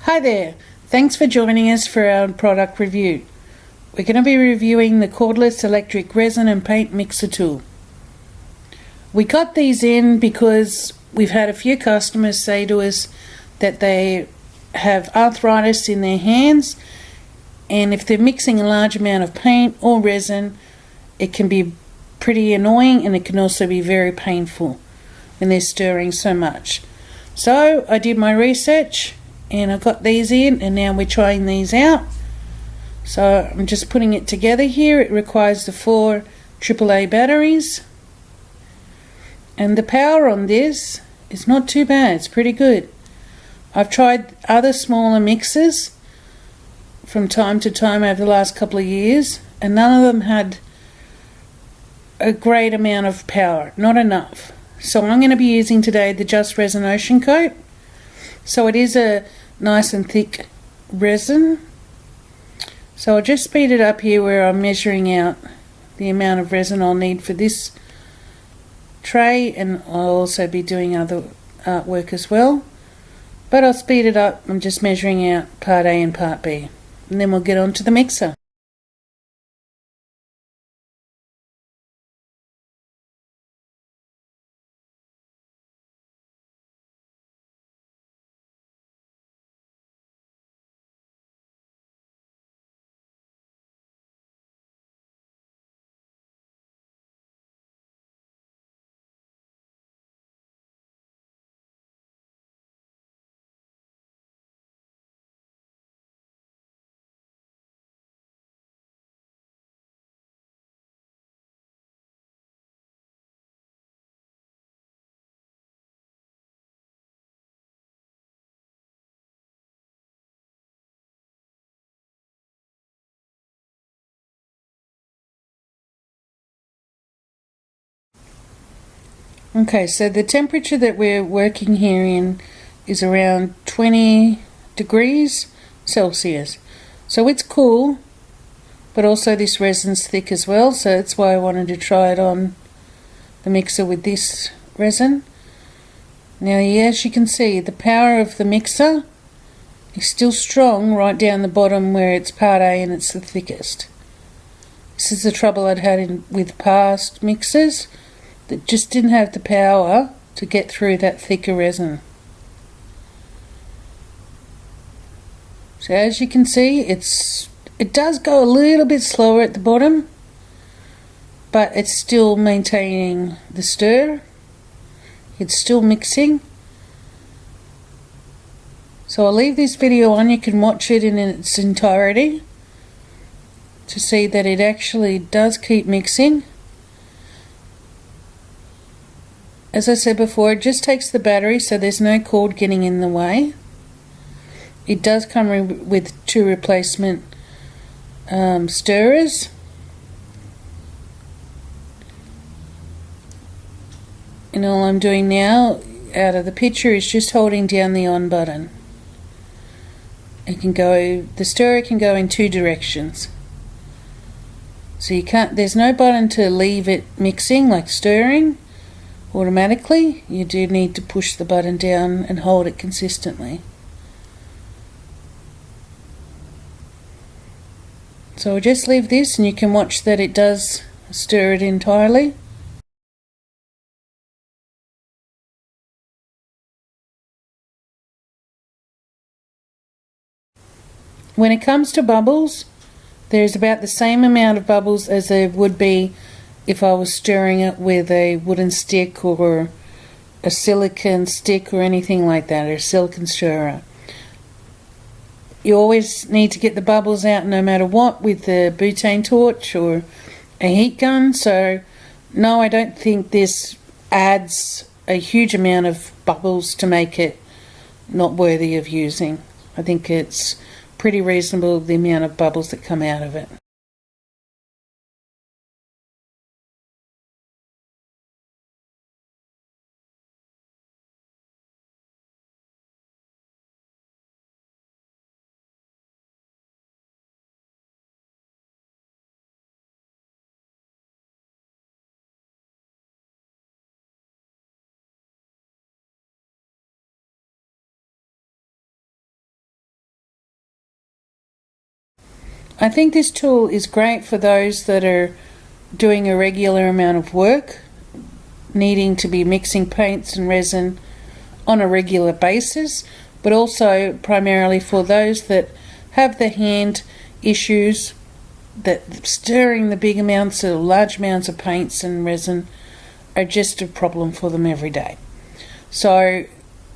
Hi there, thanks for joining us for our product review. We're going to be reviewing the cordless electric resin and paint mixer tool. We got these in because we've had a few customers say to us that they have arthritis in their hands, and if they're mixing a large amount of paint or resin, it can be pretty annoying, and it can also be very painful when they're stirring so much. So I did my research and I got these in, and now we're trying these out. So I'm just putting it together here. It requires the 4 AAA batteries, and the power on this is not too bad, it's pretty good. I've tried other smaller mixers from time to time over the last couple of years, and none of them had a great amount of power, not enough. So I'm going to be using today the Just Resin Ocean Coat. So it is a nice and thick resin. So I'll just speed it up here where I'm measuring out the amount of resin I'll need for this tray, and I'll also be doing other artwork as well. But I'll speed it up. I'm just measuring out part A and part B, and then we'll get on to the mixer. Okay, so the temperature that we're working here in is around 20 degrees Celsius. So it's cool, but also this resin's thick as well, so that's why I wanted to try it on the mixer with this resin. Now, as you can see, the power of the mixer is still strong right down the bottom where it's part A and it's the thickest. This is the trouble I'd had with past mixers that just didn't have the power to get through that thicker resin. So as you can see, it does go a little bit slower at the bottom, but it's still maintaining the stir. It's still mixing. So I'll leave this video on. You can watch it in its entirety to see that it actually does keep mixing. As I said before, it just takes the battery, so there's no cord getting in the way. It does come with 2 replacement stirrers. And all I'm doing now out of the picture is just holding down the on button. The stirrer can go in 2 directions. So there's no button to leave it mixing, like stirring automatically. You do need to push the button down and hold it consistently. So I'll just leave this, and you can watch that it does stir it entirely. When it comes to bubbles, there's about the same amount of bubbles as there would be if I was stirring it with a wooden stick or a silicone stick or anything like that, or a silicone stirrer. You always need to get the bubbles out no matter what with the butane torch or a heat gun. So no, I don't think this adds a huge amount of bubbles to make it not worthy of using. I think it's pretty reasonable, the amount of bubbles that come out of it. I think this tool is great for those that are doing a regular amount of work, needing to be mixing paints and resin on a regular basis, but also primarily for those that have the hand issues, that stirring the big amounts or large amounts of paints and resin are just a problem for them every day. So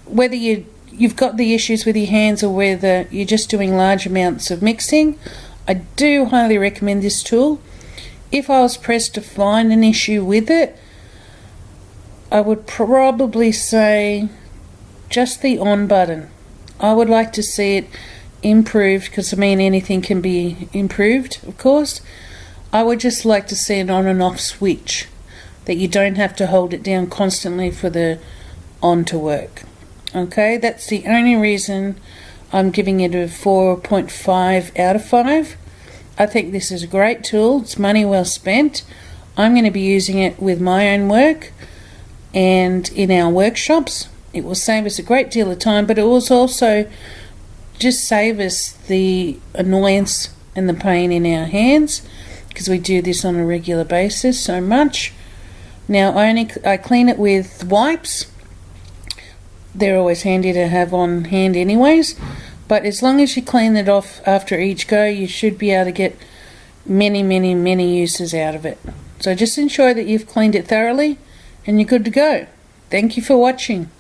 whether you've got the issues with your hands or whether you're just doing large amounts of mixing, I do highly recommend this tool. If I was pressed to find an issue with it, I would probably say just the on button. I would like to see it improved, because I mean anything can be improved, of course. I would just like to see an on and off switch, that you don't have to hold it down constantly for the on to work. Okay, that's the only reason I'm giving it a 4.5 out of 5. I think this is a great tool. It's money well spent. I'm going to be using it with my own work and in our workshops. It will save us a great deal of time, but it will also just save us the annoyance and the pain in our hands, because we do this on a regular basis so much. Now I clean it with wipes. They're always handy to have on hand anyways, but as long as you clean it off after each go, you should be able to get many uses out of it. So just ensure that you've cleaned it thoroughly and you're good to go. Thank you for watching.